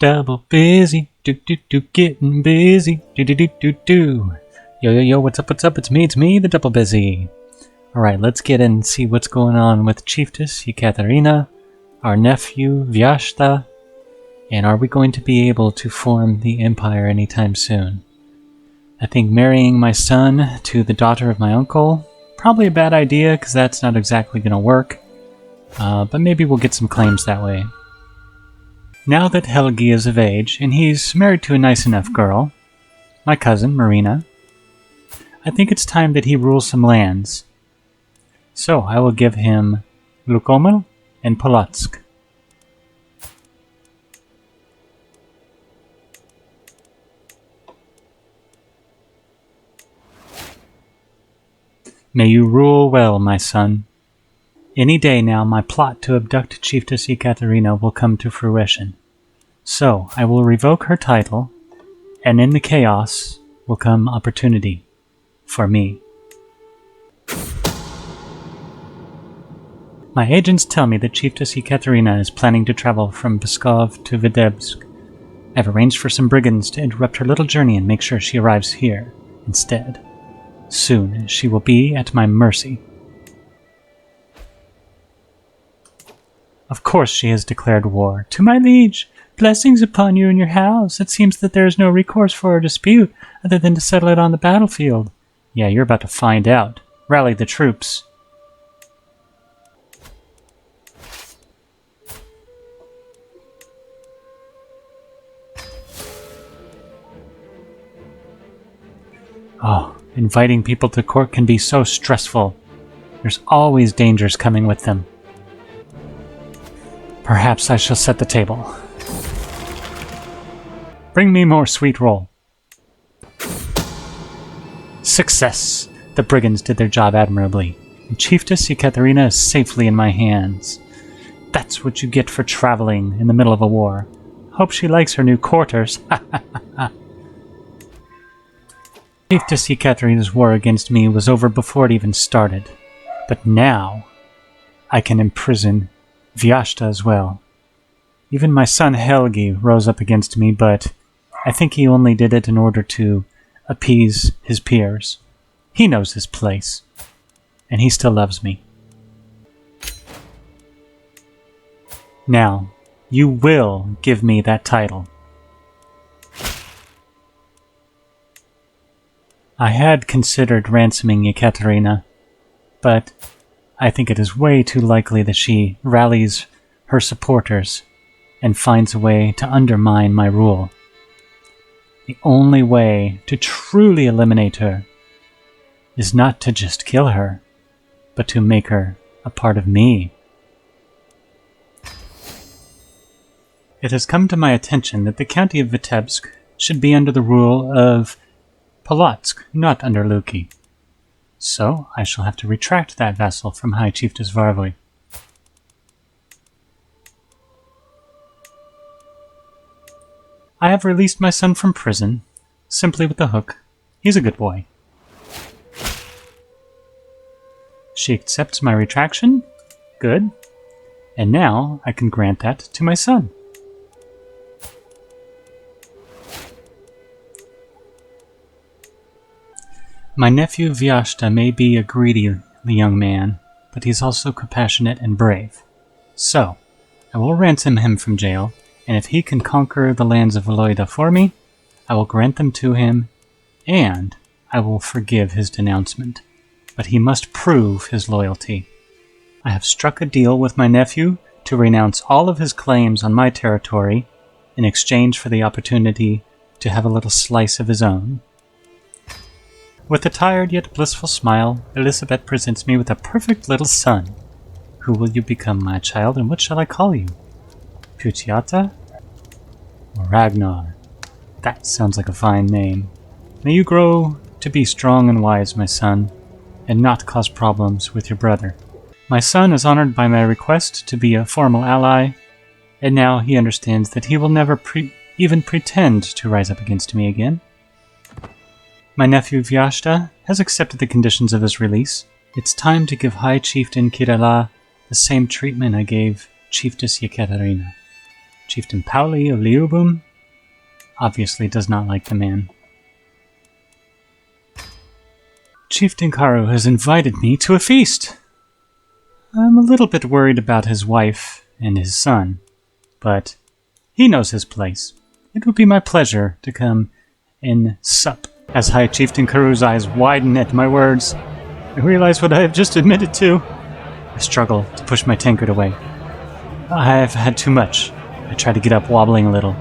Double busy, getting busy, do. Yo, what's up, it's me, the double busy. Alright, let's get in and see what's going on with Chiefess CK3, our nephew Vyashta, and are we going to be able to form the empire anytime soon? I think marrying my son to the daughter of my uncle, probably a bad idea because that's not exactly going to work, but maybe we'll get some claims that way. Now that Helgi is of age, and he's married to a nice enough girl, my cousin, Marina, I think it's time that he rules some lands. So I will give him Lukomel and Polotsk. May you rule well, my son. Any day now, my plot to abduct Chiefess CK3 will come to fruition. So, I will revoke her title, and in the chaos will come opportunity for me. My agents tell me that Chiefess CK3 is planning to travel from Pskov to Vitebsk. I've arranged for some brigands to interrupt her little journey and make sure she arrives here instead. Soon, she will be at my mercy. Of course she has declared war. To my liege, blessings upon you and your house. It seems that there is no recourse for a dispute other than to settle it on the battlefield. Yeah, you're about to find out. Rally the troops. Oh, inviting people to court can be so stressful. There's always dangers coming with them. Perhaps I shall set the table. Bring me more sweet roll. Success! The brigands did their job admirably, and Chiefess CK3 is safely in my hands. That's what you get for traveling in the middle of a war. Hope she likes her new quarters. Chiefess CK3's war against me was over before it even started, but now I can imprison Vyashta as well. Even my son Helgi rose up against me, but I think he only did it in order to appease his peers. He knows his place, and he still loves me. Now, you will give me that title. I had considered ransoming Ekaterina, but I think it is way too likely that she rallies her supporters and finds a way to undermine my rule. The only way to truly eliminate her is not to just kill her, but to make her a part of me. It has come to my attention that the county of Vitebsk should be under the rule of Polotsk, not under Luki. So, I shall have to retract that vassal from High Chiefess Varvoy. I have released my son from prison, simply with a hook. He's a good boy. She accepts my retraction? Good. And now I can grant that to my son. My nephew Vyashta may be a greedy young man, but he's also compassionate and brave. So, I will ransom him from jail, and if he can conquer the lands of Valoida for me, I will grant them to him, and I will forgive his denouncement. But he must prove his loyalty. I have struck a deal with my nephew to renounce all of his claims on my territory in exchange for the opportunity to have a little slice of his own. With a tired yet blissful smile, Elizabeth presents me with a perfect little son. Who will you become, my child, and what shall I call you? Putyata? Or Ragnar? That sounds like a fine name. May you grow to be strong and wise, my son, and not cause problems with your brother. My son is honored by my request to be a formal ally, and now he understands that he will never even pretend to rise up against me again. My nephew Vyashta has accepted the conditions of his release. It's time to give High Chieftain Kirala the same treatment I gave Chiefess Ekaterina. Chieftain Pauli of Liubum obviously does not like the man. Chieftain Karu has invited me to a feast. I'm a little bit worried about his wife and his son, but he knows his place. It would be my pleasure to come and sup. As High Chieftain Karu's eyes widen at my words, I realize what I have just admitted to. I struggle to push my tankard away. I have had too much. I try to get up, wobbling a little.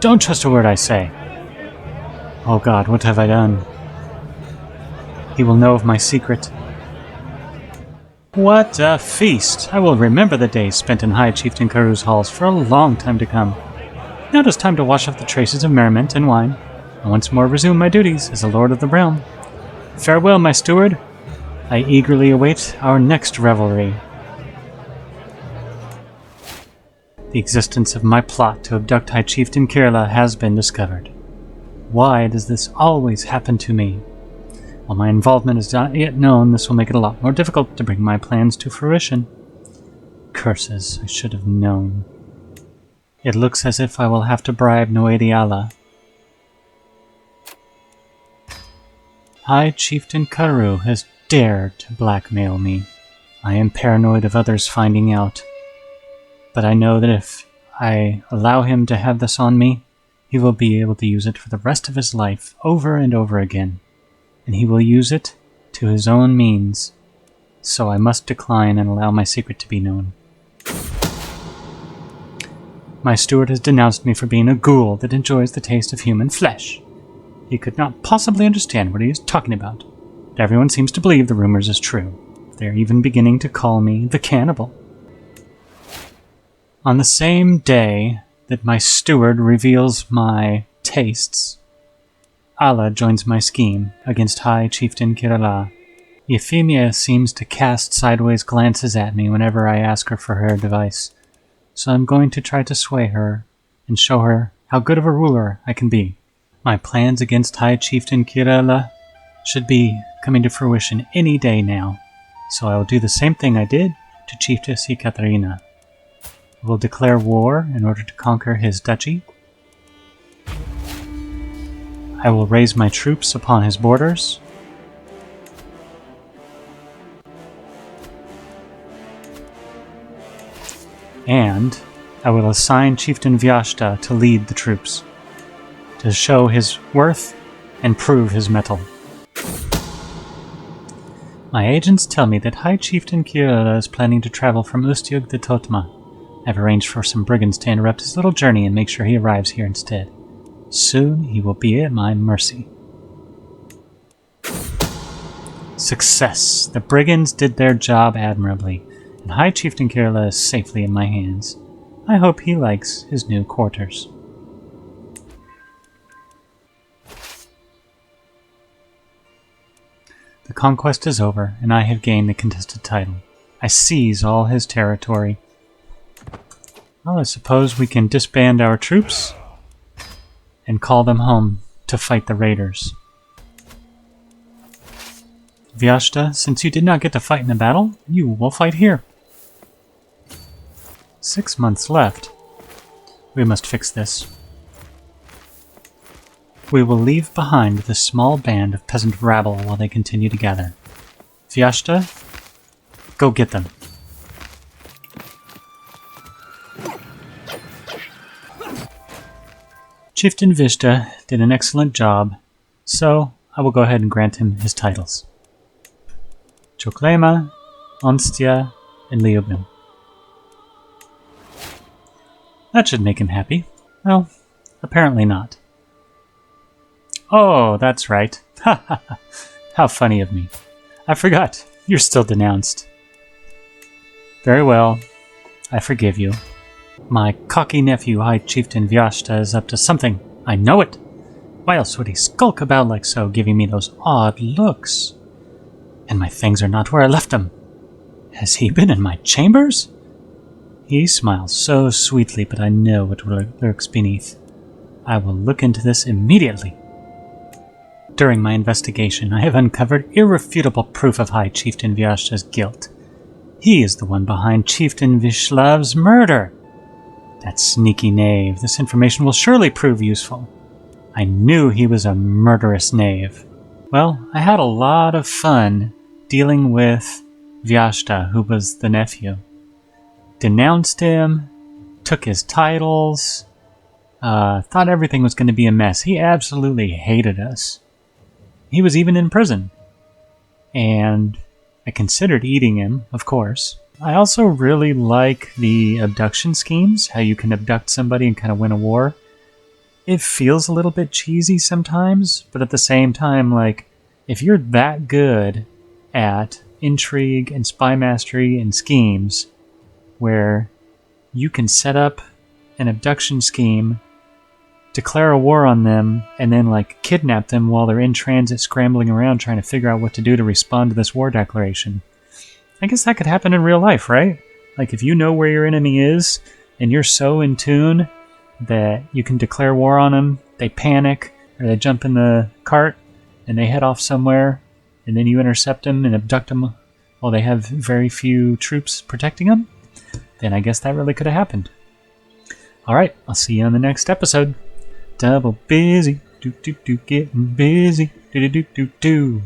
Don't trust a word I say. Oh God, what have I done? He will know of my secret. What a feast! I will remember the days spent in High Chieftain Karu's halls for a long time to come. Now it is time to wash off the traces of merriment and wine, and once more resume my duties as a lord of the realm. Farewell, my steward. I eagerly await our next revelry. The existence of my plot to abduct High Chieftain Kirla has been discovered. Why does this always happen to me? While my involvement is not yet known, this will make it a lot more difficult to bring my plans to fruition. Curses, I should have known. It looks as if I will have to bribe Noediala. High Chieftain Karu has dared to blackmail me. I am paranoid of others finding out. But I know that if I allow him to have this on me, he will be able to use it for the rest of his life, over and over again. And he will use it to his own means. So I must decline and allow my secret to be known. My steward has denounced me for being a ghoul that enjoys the taste of human flesh. He could not possibly understand what he is talking about. But everyone seems to believe the rumors is true. They are even beginning to call me the cannibal. On the same day that my steward reveals my tastes, Allah joins my scheme against High Chieftain Kirala. Euphemia seems to cast sideways glances at me whenever I ask her for her advice, so I'm going to try to sway her and show her how good of a ruler I can be. My plans against High Chieftain Kirala should be coming to fruition any day now, so I will do the same thing I did to Chiefess Ekaterina. I will declare war in order to conquer his duchy. I will raise my troops upon his borders. And I will assign Chieftain Vyashta to lead the troops, to show his worth and prove his mettle. My agents tell me that High Chieftain Kirila is planning to travel from Ustyug to Totma. I've arranged for some brigands to interrupt his little journey and make sure he arrives here instead. Soon he will be at my mercy. Success! The brigands did their job admirably, and High Chieftain Kirila is safely in my hands. I hope he likes his new quarters. The conquest is over, and I have gained the contested title. I seize all his territory. Well, I suppose we can disband our troops and call them home to fight the raiders. Vyashta, since you did not get to fight in a battle, you will fight here. 6 months left. We must fix this. We will leave behind this small band of peasant rabble while they continue to gather. Vyashta, go get them. Chieftain Vishta did an excellent job, so I will go ahead and grant him his titles. Choklema, Onstia, and Liubim. That should make him happy. Well, apparently not. Oh, that's right. Ha ha ha. How funny of me. I forgot. You're still denounced. Very well. I forgive you. My cocky nephew, High Chieftain Vyashta, is up to something. I know it. Why else would he skulk about like so, giving me those odd looks? And my things are not where I left them. Has he been in my chambers? He smiles so sweetly, but I know what lurks beneath. I will look into this immediately. During my investigation, I have uncovered irrefutable proof of High Chieftain Vyashta's guilt. He is the one behind Chieftain Vishlav's murder. That sneaky knave. This information will surely prove useful. I knew he was a murderous knave. Well, I had a lot of fun dealing with Vyashta, who was the nephew. Denounced him, took his titles, thought everything was going to be a mess. He absolutely hated us. He was even in prison. And I considered eating him, of course. I also really like the abduction schemes, how you can abduct somebody and kind of win a war. It feels a little bit cheesy sometimes, but at the same time, like, if you're that good at intrigue and spy mastery and schemes, where you can set up an abduction scheme, declare a war on them, and then like kidnap them while they're in transit scrambling around trying to figure out what to do to respond to this war declaration. I guess that could happen in real life, right? Like if you know where your enemy is and you're so in tune that you can declare war on them, they panic or they jump in the cart and they head off somewhere, and then you intercept them and abduct them while they have very few troops protecting them, then I guess that really could have happened. Alright, I'll see you on the next episode. Double busy, getting busy, do.